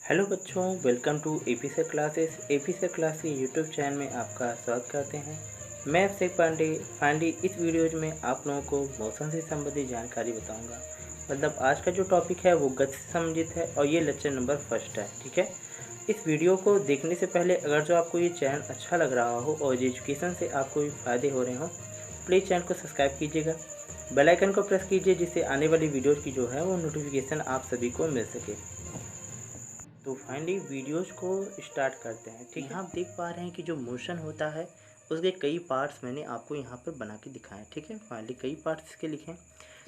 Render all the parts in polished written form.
Hello बच्चों, welcome to एपीसे classes. एपीसे class के YouTube channel में आपका स्वागत करते हैं। मैं अभिषेक पांडे। फाइनली इस वीडियोज में आप लोगों को मौसम से संबंधित जानकारी बताऊंगा। मतलब आज का जो टॉपिक है वो गति से संबंधित है और ये लेक्चर नंबर फर्स्ट है। ठीक है, इस वीडियो को देखने से पहले अगर जो आपको ये चैनल अच्छा लग रहा हो और एजुकेशन से आपको भी फ़ायदे हो रहे हों, प्लीज़ चैनल को सब्सक्राइब कीजिएगा, बेल आइकन को प्रेस कीजिए, जिससे आने वाली वीडियोज़ की जो है वो नोटिफिकेशन आप सभी को मिल सके। तो फाइनली वीडियोज को स्टार्ट करते हैं। ठीक है, यहाँ आप देख पा रहे हैं कि जो मोशन होता है उसके कई पार्ट्स मैंने आपको यहाँ पर बना के दिखाए। ठीक है, फाइनली कई पार्ट्स इसके लिखे हैं।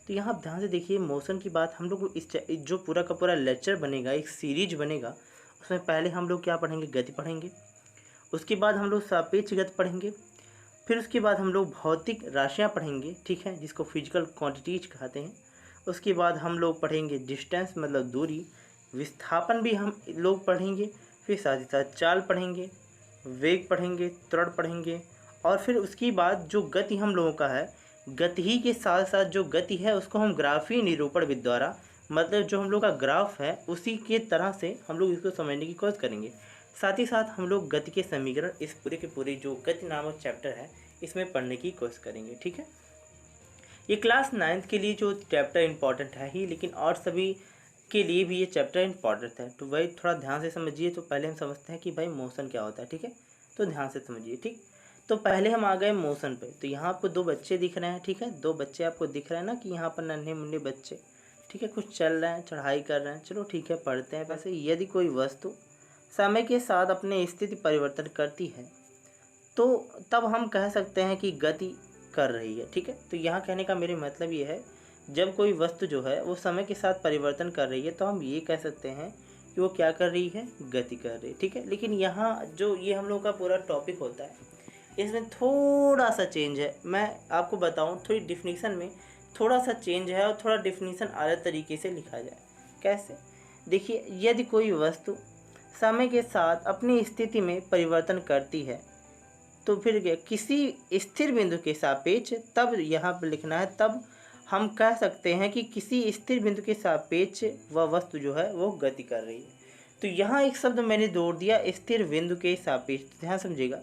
तो यहाँ आप ध्यान से देखिए, मोशन की बात हम लोग इस जो पूरा का पूरा लेक्चर बनेगा, एक सीरीज बनेगा, उसमें पहले हम लोग क्या पढ़ेंगे, गति पढ़ेंगे। उसके बाद हम लोग सापेक्ष गति पढ़ेंगे। फिर उसके बाद हम लोग भौतिक राशियाँ पढ़ेंगे, ठीक है, जिसको फिजिकल क्वांटिटीज कहते हैं। उसके बाद हम लोग पढ़ेंगे डिस्टेंस, मतलब दूरी। विस्थापन भी हम लोग पढ़ेंगे। फिर साथ ही साथ चाल पढ़ेंगे, वेग पढ़ेंगे, त्वरण पढ़ेंगे। और फिर उसके बाद जो गति हम लोगों का है, गति ही के साथ साथ जो गति है उसको हम ग्राफीय निरूपण विधि द्वारा, मतलब जो हम लोग का ग्राफ है उसी के तरह से हम लोग इसको समझने की कोशिश करेंगे। साथ ही साथ हम लोग गति के समीकरण इस पूरे के पूरे जो गति नामक चैप्टर है इसमें पढ़ने की कोशिश करेंगे। ठीक है, ये क्लास 9th के लिए जो चैप्टर इम्पॉर्टेंट है ही, लेकिन और सभी के लिए भी ये चैप्टर इम्पॉर्टेंट है। तो वही थोड़ा ध्यान से समझिए। तो पहले हम समझते हैं कि भाई मोशन क्या होता है। ठीक है, तो ध्यान से समझिए। ठीक, तो पहले हम आ गए मोशन पे। तो यहाँ आपको दो बच्चे दिख रहे हैं। ठीक है, दो बच्चे आपको दिख रहे हैं ना, कि यहाँ पर नन्हे मुन्ने बच्चे, ठीक है, कुछ चल रहे हैं, चढ़ाई कर रहे हैं। चलो ठीक है, पढ़ते हैं। वैसे यदि कोई वस्तु समय के साथ अपनी स्थिति परिवर्तन करती है तो तब हम कह सकते हैं कि गति कर रही है। ठीक है, तो यहाँ कहने का मेरे मतलब ये है, जब कोई वस्तु जो है वो समय के साथ परिवर्तन कर रही है तो हम ये कह सकते हैं कि वो क्या कर रही है, गति कर रही है। ठीक है, लेकिन यहाँ जो ये हम लोग का पूरा टॉपिक होता है इसमें थोड़ा सा चेंज है। मैं आपको बताऊँ, थोड़ी डिफिनीसन में थोड़ा सा चेंज है और थोड़ा डिफिनीसन अलग तरीके से लिखा जाए। कैसे, देखिए, यदि कोई वस्तु समय के साथ अपनी स्थिति में परिवर्तन करती है तो फिर क्या, किसी स्थिर बिंदु के सापेक्ष, तब यहाँ पर लिखना है, तब हम कह सकते हैं कि किसी स्थिर बिंदु के सापेक्ष वह वस्तु जो है वो गति कर रही है। तो यहाँ एक शब्द मैंने जोड़ दिया, स्थिर बिंदु के सापेक्ष। ध्यान समझिएगा,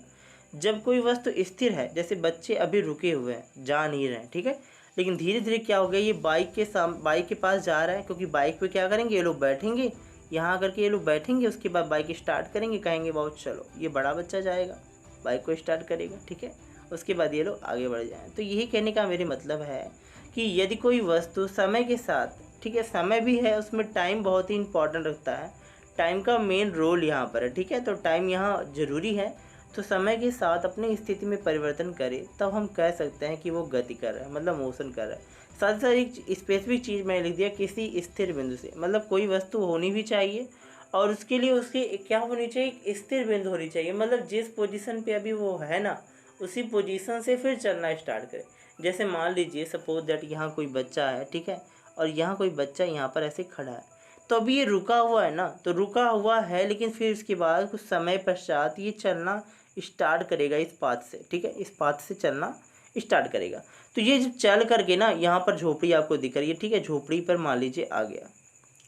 जब कोई वस्तु स्थिर है, जैसे बच्चे अभी रुके हुए हैं, जा नहीं रहे हैं, ठीक है, लेकिन धीरे धीरे क्या हो गया, ये बाइक के पास जा रहा है, क्योंकि बाइक पे क्या करेंगे, ये लोग बैठेंगे, यहाँ आकर के ये लोग बैठेंगे, उसके बाद बाइक स्टार्ट करेंगे, कहेंगे बहुत चलो, ये बड़ा बच्चा जाएगा, बाइक को स्टार्ट करेगा, ठीक है, उसके बाद ये लोग आगे बढ़ जाएं। तो यही कहने का मेरे मतलब है कि यदि कोई वस्तु समय के साथ, ठीक है, समय भी है उसमें, टाइम बहुत ही इंपॉर्टेंट रखता है, टाइम का मेन रोल यहाँ पर है। ठीक है, तो टाइम यहाँ ज़रूरी है। तो समय के साथ अपनी स्थिति में परिवर्तन करे तब हम कह सकते हैं कि वो गति कर रहा है, मतलब मोशन कर रहा है। साथ ही साथ एक स्पेसिफिक चीज़ मैंने लिख दिया, किसी स्थिर बिंदु से, मतलब कोई वस्तु होनी भी चाहिए और उसके लिए उसकी क्या होनी चाहिए, एक स्थिर बिंदु होनी चाहिए, मतलब जिस पोजीशन पे अभी वो है ना, उसी पोजीशन से फिर चलना स्टार्ट करे। जैसे मान लीजिए, सपोज दैट यहाँ कोई बच्चा है, ठीक है, और यहाँ कोई बच्चा यहाँ पर ऐसे खड़ा है, तो अभी ये रुका हुआ है ना, तो रुका हुआ है, लेकिन फिर उसके बाद कुछ समय पश्चात ये चलना स्टार्ट करेगा इस पाथ से। ठीक है, इस पाथ से चलना स्टार्ट करेगा। तो ये जब चल करके ना, यहाँ पर झोपड़ी आपको दिख रही है, ठीक है, झोपड़ी पर मान लीजिए आ गया,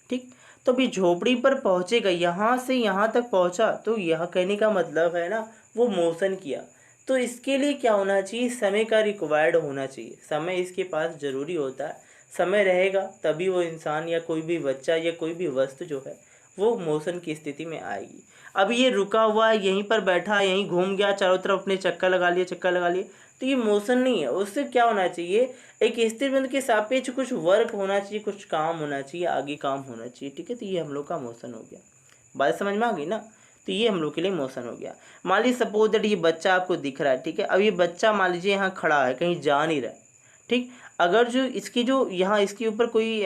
ठीक, तो अभी झोपड़ी पर पहुँचेगा, यहाँ से यहाँ तक पहुँचा, तो यह कहने का मतलब है ना वो मोशन किया। तो इसके लिए क्या होना चाहिए, समय का रिक्वायर्ड होना चाहिए, समय इसके पास ज़रूरी होता है। समय रहेगा तभी वो इंसान या कोई भी बच्चा या कोई भी वस्तु जो है वो मोशन की स्थिति में आएगी। अब ये रुका हुआ है, यहीं पर बैठा है, यहीं घूम गया, चारों तरफ अपने चक्कर लगा लिए, तो ये मोशन नहीं है। उससे क्या होना चाहिए, एक स्थिर बिंदु के सापेक्ष कुछ वर्क होना चाहिए, कुछ काम होना चाहिए, आगे काम होना चाहिए। ठीक है, तो ये हम लोग का मोशन हो गया। बात समझ में आ गई ना, तो ये हम लोग के लिए मोशन हो गया। मान लीजिए सपोज दैट ये बच्चा आपको दिख रहा है, ठीक है, अब ये बच्चा मान लीजिए यहाँ खड़ा है, कहीं जा नहीं रहा है, ठीक, अगर जो इसकी जो यहाँ इसके ऊपर कोई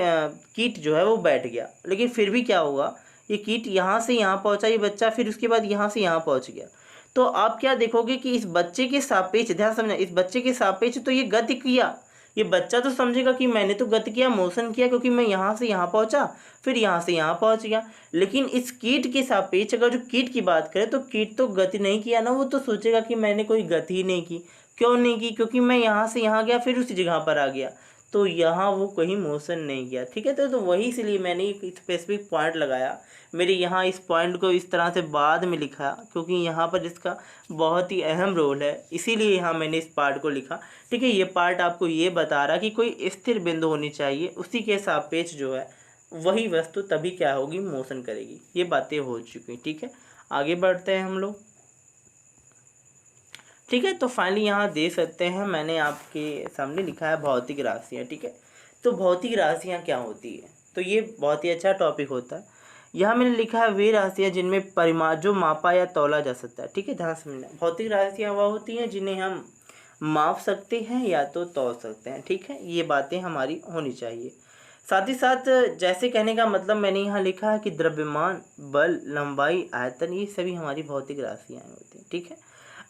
कीट जो है वो बैठ गया, लेकिन फिर भी क्या होगा, ये कीट यहाँ से यहाँ पहुँचा ये बच्चा, फिर उसके बाद यहाँ से यहाँ पहुँच गया, तो आप क्या देखोगे कि इस बच्चे के सापेक्ष, ध्यान समझना, इस बच्चे के सापेक्ष तो ये गति किया, ये बच्चा तो समझेगा कि मैंने तो गति किया, मोशन किया, क्योंकि मैं यहाँ से यहाँ पहुँचा, फिर यहाँ से यहाँ पहुँच गया। लेकिन इस कीट के सापेक्ष अगर जो कीट की बात करें तो कीट तो गति नहीं किया ना, वो तो सोचेगा कि मैंने कोई गति ही नहीं की। क्यों नहीं की, क्योंकि मैं यहाँ से यहाँ गया फिर उसी जगह पर आ गया, तो यहाँ वो कहीं मोशन नहीं किया, ठीक है। तो वही इसलिए मैंने एक स्पेसिफिक पॉइंट लगाया, मेरे यहाँ इस पॉइंट को इस तरह से बाद में लिखा क्योंकि यहाँ पर इसका बहुत ही अहम रोल है, इसीलिए यहाँ मैंने इस पार्ट को लिखा, ठीक है। ये पार्ट आपको ये बता रहा कि कोई स्थिर बिंदु होनी चाहिए, उसी के सापेक्ष जो है वही वस्तु तभी क्या होगी, मोशन करेगी। ये बातें हो चुकी, ठीक है। आगे बढ़ते हैं हम लोग, ठीक है। तो फाइनली यहाँ दे सकते हैं, मैंने आपके सामने लिखा है भौतिक राशियाँ, ठीक है। तो भौतिक राशियाँ क्या होती है, तो ये बहुत ही अच्छा टॉपिक होता है। यहाँ मैंने लिखा है वे राशियाँ जिनमें परिमाण जो मापा या तौला जा सकता है, ठीक है। ध्यान समझना, भौतिक राशियाँ वह होती हैं जिन्हें हम माप सकते हैं या तो तौल सकते हैं, ठीक है। ये बातें हमारी होनी चाहिए। साथ ही साथ जैसे कहने का मतलब मैंने यहाँ लिखा है कि द्रव्यमान, बल, लंबाई, आयतन, ये सभी हमारी भौतिक राशियाँ होती हैं, ठीक है।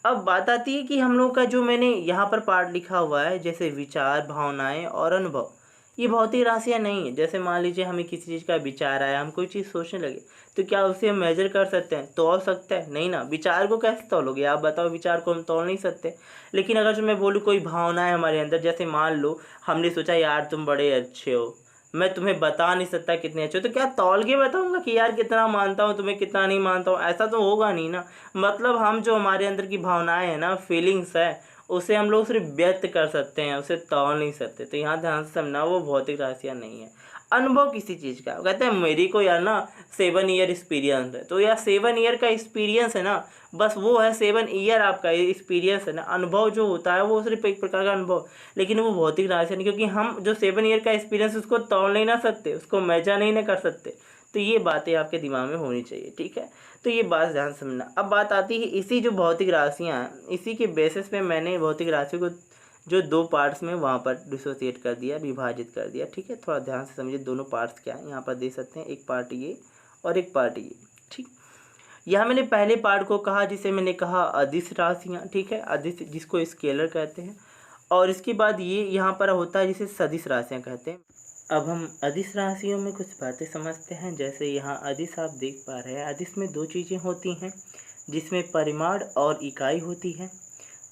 अब बात आती है कि हम लोग का जो मैंने यहाँ पर पार्ट लिखा हुआ है, जैसे विचार, भावनाएं और अनुभव, ये भौतिक राशियाँ नहीं है। जैसे मान लीजिए हमें किसी चीज़ का विचार आया, हम कोई चीज़ सोचने लगे, तो क्या उसे हम मेजर कर सकते हैं, तौल सकते हैं? नहीं ना। विचार को कैसे तौलोगे आप बताओ, विचार को हम तौल नहीं सकते। लेकिन अगर जो मैं बोलूँ कोई भावना है हमारे अंदर, जैसे मान लो हमने सोचा यार तुम बड़े अच्छे हो, मैं तुम्हें बता नहीं सकता कितने अच्छे हो, तो क्या तौल के बताऊंगा कि यार कितना मानता हूँ तुम्हें, कितना नहीं मानता हूँ? ऐसा तो होगा नहीं ना। मतलब हम जो हमारे अंदर की भावनाएं हैं ना, फीलिंग्स है, उसे हम लोग सिर्फ व्यक्त कर सकते हैं, उसे तौल नहीं सकते। तो यहाँ ध्यान से समझना, वो भौतिक राशियाँ नहीं है। अनुभव किसी चीज़ का, कहते हैं मेरी को यार ना 7 ईयर एक्सपीरियंस है, तो यार 7 ईयर का एक्सपीरियंस है ना, बस वो है 7 ईयर आपका एक्सपीरियंस है ना। अनुभव जो होता है वो सिर्फ एक प्रकार का अनुभव, लेकिन वो भौतिक राशि नहीं, क्योंकि हम जो 7 ईयर का एक्सपीरियंस उसको तौल नहीं ना सकते, उसको मेजर नहीं ना कर सकते। तो ये बातें आपके दिमाग में होनी चाहिए, ठीक है। तो ये बात ध्यान समझना। अब बात आती है इसी जो भौतिक राशियाँ हैं, इसी के बेसिस पे मैंने भौतिक राशि को जो 2 पार्ट्स में वहाँ पर डिसोसिएट कर दिया, विभाजित कर दिया, ठीक है। थोड़ा ध्यान से समझिए दोनों पार्ट्स क्या है, यहाँ पर दे सकते हैं, एक पार्ट ये और एक पार्ट ये, ठीक। यहाँ मैंने पहले पार्ट को कहा जिसे मैंने कहा अदिश राशियाँ, ठीक है, अदिश जिसको स्केलर कहते हैं, और इसके बाद ये यहाँ पर होता है जिसे सदिश राशियाँ कहते हैं। अब हम अदिश राशियों में कुछ बातें समझते हैं। जैसे यहाँ अदिश आप देख पा रहे हैं, अदिश में 2 चीज़ें होती हैं जिसमें परिमाण और इकाई होती है।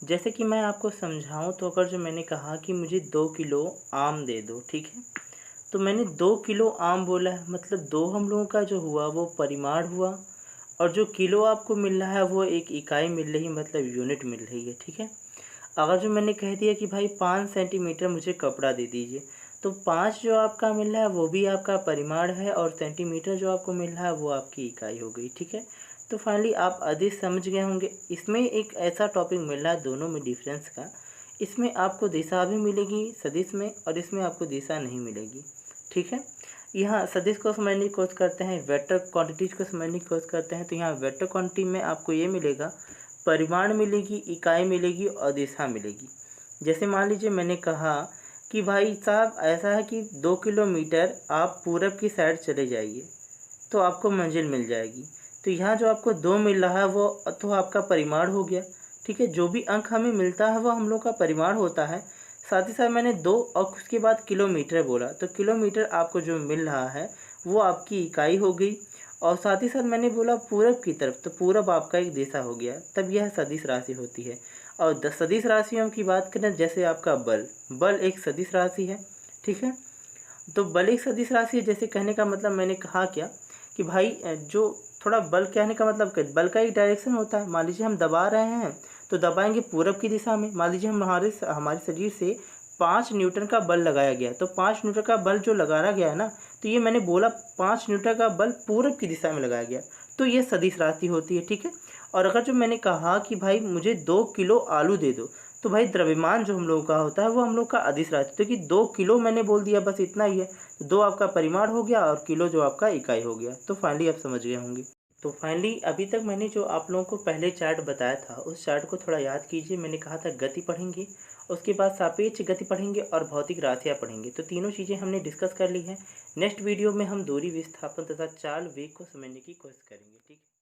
जैसे कि मैं आपको समझाऊं तो अगर जो मैंने कहा कि मुझे 2 किलो आम दे दो, ठीक है, तो मैंने 2 किलो आम बोला है, मतलब 2 हम लोगों का जो हुआ वो परिमाण हुआ, और जो किलो आपको मिल रहा है वो एक इकाई मिल रही है, मतलब यूनिट मिल रही है, ठीक है। अगर जो मैंने कह दिया कि भाई 5 सेंटीमीटर मुझे कपड़ा दे दीजिए, तो 5 जो आपका मिल रहा है वो भी आपका परिमाण है, और सेंटीमीटर जो आपको मिल रहा है वो आपकी इकाई हो गई, ठीक है। तो फाइनली आप अधिक समझ गए होंगे। इसमें एक ऐसा टॉपिक मिल रहा है दोनों में डिफरेंस का, इसमें आपको दिशा भी मिलेगी सदिश में, और इसमें आपको दिशा नहीं मिलेगी, ठीक है। यहाँ सदिश को समझने की कोशिश करते हैं, वेक्टर क्वांटिटीज को समझने की कोशिश करते हैं। तो यहाँ वेक्टर क्वांटिटी में आपको ये मिलेगा, परिमाण मिलेगी, इकाई मिलेगी और दिशा मिलेगी। जैसे मान लीजिए मैंने कहा कि भाई साहब ऐसा है कि 2 किलोमीटर आप पूरब की साइड चले जाइए तो आपको मंजिल मिल जाएगी। तो यहाँ जो आपको 2 मिल रहा है वो तो आपका परिमाण हो गया, ठीक है। जो भी अंक हमें मिलता है वो हम लोग का परिमाण होता है। साथ ही साथ मैंने 2 और उसके बाद किलोमीटर बोला, तो किलोमीटर आपको जो मिल रहा है वो आपकी इकाई हो गई। और साथ ही साथ मैंने बोला पूरब की तरफ, तो पूरब आपका एक दिशा हो गया, तब यह सदिश राशि होती है। और सदिश राशियों की बात करें, जैसे आपका बल एक सदिश राशि है, ठीक है। तो बल एक सदिश राशि है, जैसे कहने का मतलब मैंने कहा क्या कि भाई जो थोड़ा बल कहने का मतलब बल का एक डायरेक्शन होता है। मान लीजिए हम दबा रहे हैं तो दबाएंगे पूरब की दिशा में। मान लीजिए हमारे शरीर से 5 न्यूटन का बल लगाया गया, तो 5 न्यूटन का बल जो लगाया गया है ना, तो ये मैंने बोला 5 न्यूटन का बल पूरब की दिशा में लगाया गया, तो ये सदिश राशि होती है, ठीक है। और अगर जो मैंने कहा कि भाई मुझे 2 किलो आलू दे दो, तो भाई द्रव्यमान जो हम लोगों का होता है वो हम लोग का अदिश राशि, तो कि 2 किलो मैंने बोल दिया, बस इतना ही है। तो 2 आपका परिमाण हो गया और किलो जो आपका इकाई हो गया। तो फाइनली आप समझ गए होंगे। तो फाइनली अभी तक मैंने जो आप लोगों को पहले चार्ट बताया था, उस चार्ट को थोड़ा याद कीजिए। मैंने कहा था गति पढ़ेंगे, उसके बाद सापेक्ष गति पढ़ेंगे और भौतिक राशियाँ पढ़ेंगे। तो तीनों चीज़ें हमने डिस्कस कर ली हैं। नेक्स्ट वीडियो में हम दूरी विस्थापन तथा चाल वेग को समझने की कोशिश करेंगे, ठीक है।